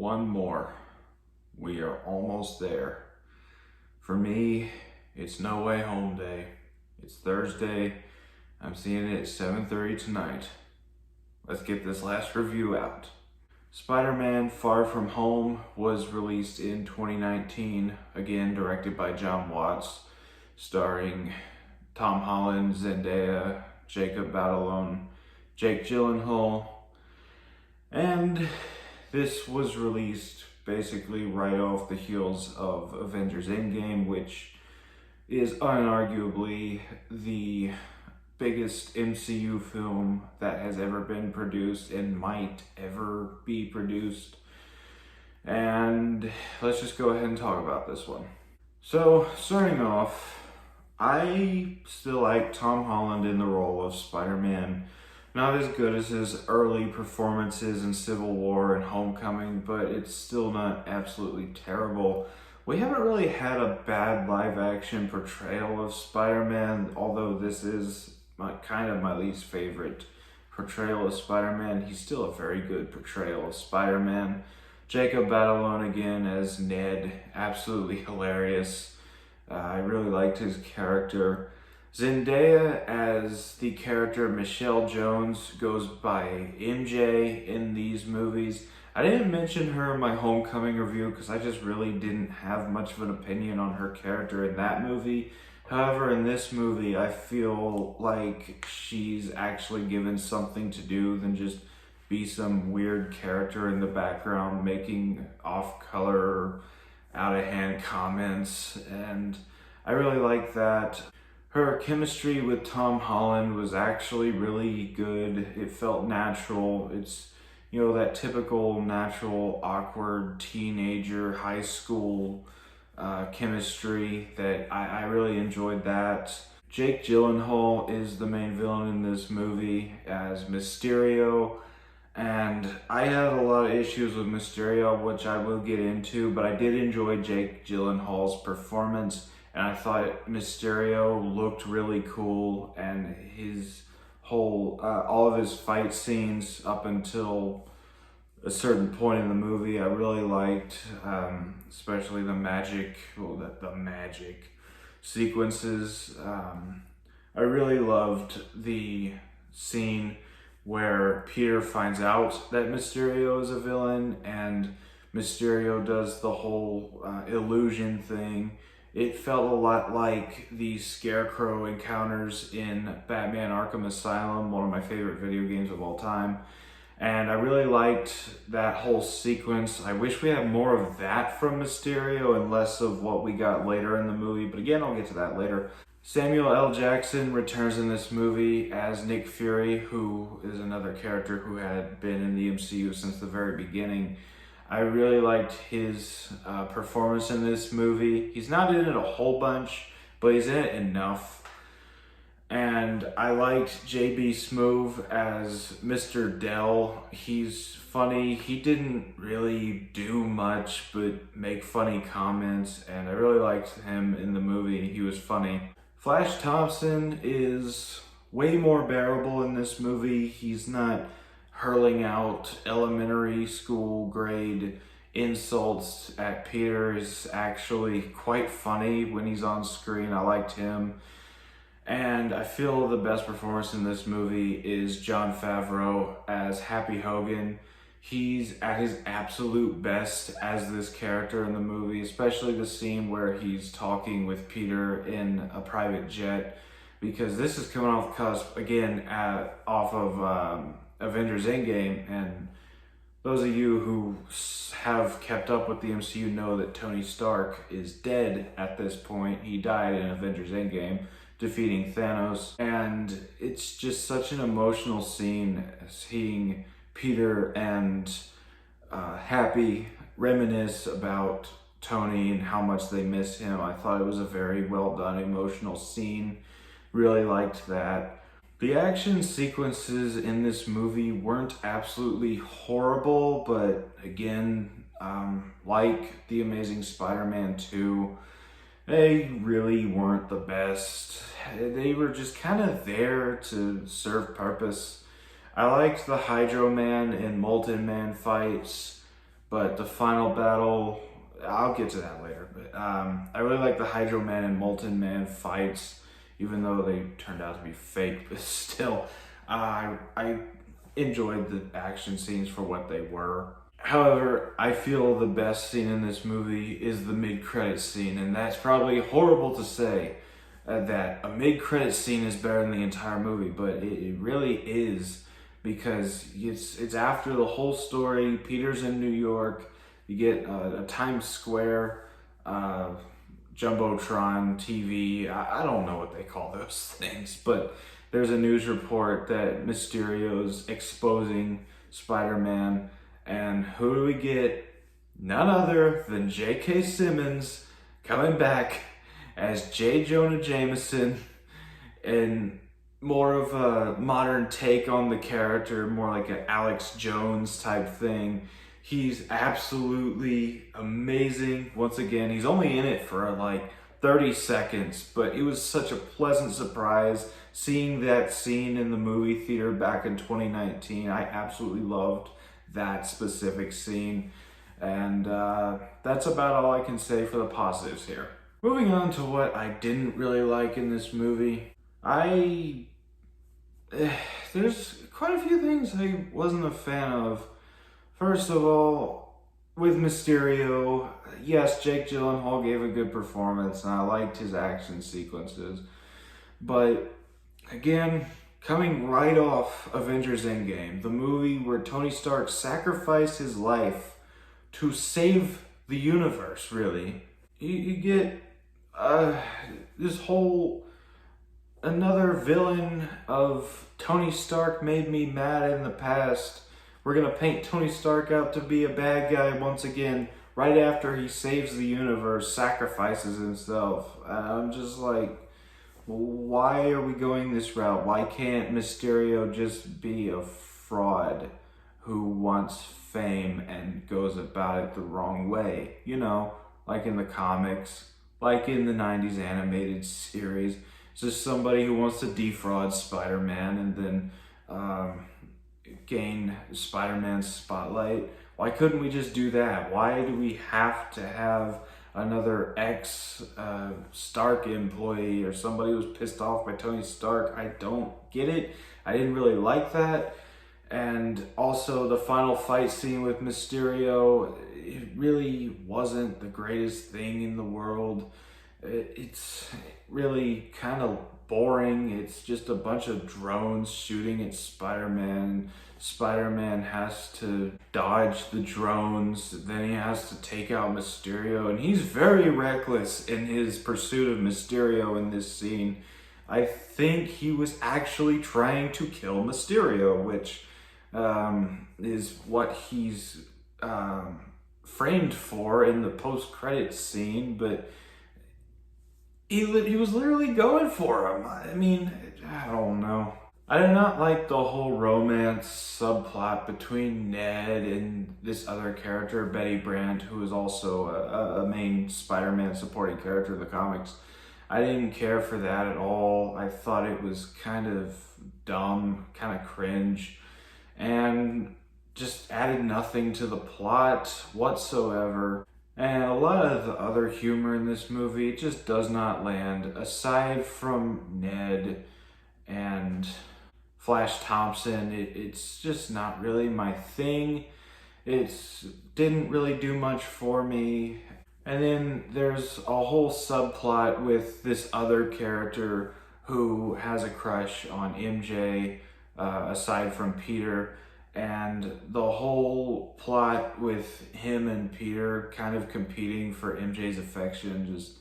one more. We are almost there. For me, it's No Way Home Day. It's Thursday. I'm seeing it at 7:30 tonight. Let's get this last review out. Spider-Man Far From Home was released in 2019, again directed by John Watts, starring Tom Holland, Zendaya, Jacob Batalon, Jake Gyllenhaal, and this was released basically right off the heels of Avengers Endgame, which is unarguably the biggest MCU film that has ever been produced and might ever be produced. And let's just go ahead and talk about this one. So, starting off, I still like Tom Holland in the role of Spider-Man. Not as good as his early performances in Civil War and Homecoming, but it's still not absolutely terrible. We haven't really had a bad live-action portrayal of Spider-Man, although this is kind of my least favorite portrayal of Spider-Man. He's still a very good portrayal of Spider-Man. Jacob Batalon again as Ned, absolutely hilarious. I really liked his character. Zendaya as the character Michelle Jones goes by MJ in these movies. I didn't mention her in my Homecoming review because I just really didn't have much of an opinion on her character in that movie. However, in this movie, I feel like she's actually given something to do than just be some weird character in the background making off-color, out-of-hand comments, and I really like that. Her chemistry with Tom Holland was actually really good. It felt natural. It's, you know, that typical natural, awkward teenager, high school chemistry that I really enjoyed that. Jake Gyllenhaal is the main villain in this movie as Mysterio, and I had a lot of issues with Mysterio, which I will get into, but I did enjoy Jake Gyllenhaal's performance, and I thought Mysterio looked really cool, and his whole, all of his fight scenes up until a certain point in the movie I really liked, especially the magic sequences. I really loved the scene where Peter finds out that Mysterio is a villain and Mysterio does the whole illusion thing. It felt a lot like the Scarecrow encounters in Batman Arkham Asylum, one of my favorite video games of all time. And I really liked that whole sequence. I wish we had more of that from Mysterio and less of what we got later in the movie. But again, I'll get to that later. Samuel L. Jackson returns in this movie as Nick Fury, who is another character who had been in the MCU since the very beginning. I really liked his performance in this movie. He's not in it a whole bunch, but he's in it enough. And I liked J.B. Smoove as Mr. Dell. He's funny. He didn't really do much but make funny comments, and I really liked him in the movie. He was funny. Flash Thompson is way more bearable in this movie. He's not hurling out elementary school grade insults at Peter. He's actually quite funny when he's on screen. I liked him. And I feel the best performance in this movie is Jon Favreau as Happy Hogan. He's at his absolute best as this character in the movie, especially the scene where he's talking with Peter in a private jet, because this is coming off the cusp, again, off of Avengers Endgame, and those of you who have kept up with the MCU know that Tony Stark is dead at this point. He died in Avengers Endgame, defeating Thanos, and it's just such an emotional scene seeing Peter and Happy reminisce about Tony and how much they miss him. I thought it was a very well done emotional scene. Really liked that. The action sequences in this movie weren't absolutely horrible, but again, like The Amazing Spider-Man 2, they really weren't the best. They were just kind of there to serve purpose. I liked the Hydro Man and Molten Man fights, But the final battle, I'll get to that later. But I really like the Hydro Man and Molten Man fights, even though they turned out to be fake. But still, I enjoyed the action scenes for what they were. However, I feel the best scene in this movie is the mid-credits scene, and that's probably horrible to say, that a mid-credits scene is better than the entire movie, but it really is, because it's after the whole story. Peter's in New York. You get a Times Square Jumbotron TV. I don't know what they call those things, but there's a news report that Mysterio's exposing Spider-Man, and who do we get? None other than J.K. Simmons coming back as J. Jonah Jameson, and more of a modern take on the character, more like an Alex Jones type thing. He's absolutely amazing. Once again, he's only in it for like 30 seconds, but it was such a pleasant surprise seeing that scene in the movie theater back in 2019. I absolutely loved that specific scene. And that's about all I can say for the positives here. Moving on to what I didn't really like in this movie. There's quite a few things I wasn't a fan of. First of all, with Mysterio, yes, Jake Gyllenhaal gave a good performance and I liked his action sequences. But again, coming right off Avengers Endgame, the movie where Tony Stark sacrificed his life to save the universe, really, you get this whole another villain of Tony Stark made me mad in the past. We're gonna paint Tony Stark out to be a bad guy once again, right after he saves the universe, sacrifices himself. I'm just like, why are we going this route? Why can't Mysterio just be a fraud who wants fame and goes about it the wrong way? You know, like in the comics, like in the 90s animated series. It's just somebody who wants to defraud Spider-Man and then gain Spider-Man's spotlight. Why couldn't we just do that? Why do we have to have another ex-Stark employee or somebody who was pissed off by Tony Stark? I don't get it. I didn't really like that. And also the final fight scene with Mysterio, it really wasn't the greatest thing in the world. It's really kind of boring. It's just a bunch of drones shooting at Spider-Man. Spider-Man has to dodge the drones, then he has to take out Mysterio, and he's very reckless in his pursuit of Mysterio in this scene. I think he was actually trying to kill Mysterio, which is what he's framed for in the post-credits scene, but he was literally going for him. I mean, I don't know. I did not like the whole romance subplot between Ned and this other character, Betty Brant, who is also a main Spider-Man supporting character in the comics. I didn't care for that at all. I thought it was kind of dumb, kind of cringe, and just added nothing to the plot whatsoever. And a lot of the other humor in this movie just does not land, aside from Ned and Flash Thompson. It's just not really my thing. It didn't really do much for me. And then there's a whole subplot with this other character who has a crush on MJ, aside from Peter. And the whole plot with him and Peter kind of competing for MJ's affection just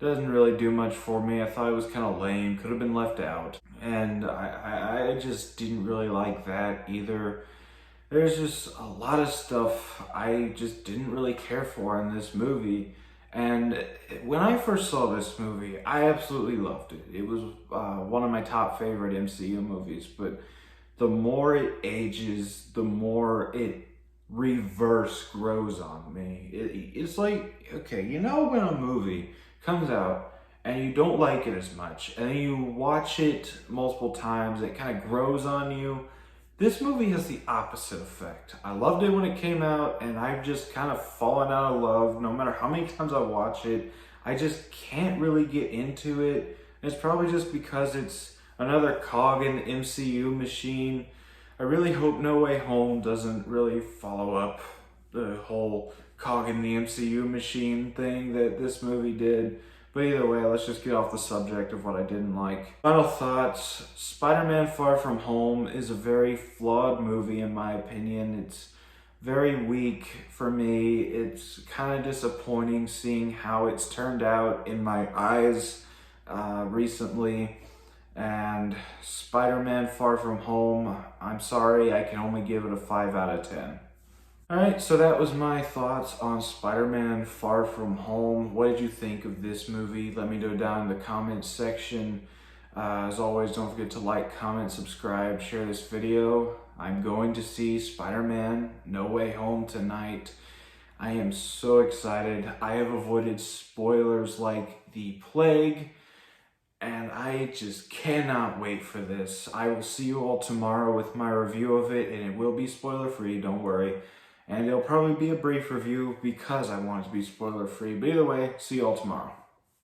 doesn't really do much for me. I thought it was kind of lame, could have been left out. And I just didn't really like that either. There's just a lot of stuff I just didn't really care for in this movie. And when I first saw this movie, I absolutely loved it. It was one of my top favorite MCU movies, but the more it ages, the more it reverse grows on me. It's like, okay, you know when a movie comes out and you don't like it as much, and then you watch it multiple times, it kind of grows on you. This movie has the opposite effect. I loved it when it came out, and I've just kind of fallen out of love. No matter how many times I watch it, I just can't really get into it. And it's probably just because it's another cog in the MCU machine. I really hope No Way Home doesn't really follow up the whole cog in the MCU machine thing that this movie did. But either way, let's just get off the subject of what I didn't like. Final thoughts. Spider-Man Far From Home is a very flawed movie in my opinion. It's very weak for me. It's kind of disappointing seeing how it's turned out in my eyes recently. And Spider-Man Far From Home, I'm sorry, I can only give it a 5 out of 10. Alright, so that was my thoughts on Spider-Man Far From Home. What did you think of this movie? Let me know down in the comments section. As always, don't forget to like, comment, subscribe, share this video. I'm going to see Spider-Man No Way Home tonight. I am so excited. I have avoided spoilers like the plague, and I just cannot wait for this. I will see you all tomorrow with my review of it, and it will be spoiler free, don't worry. And it'll probably be a brief review because I want it to be spoiler free. But either way, see you all tomorrow.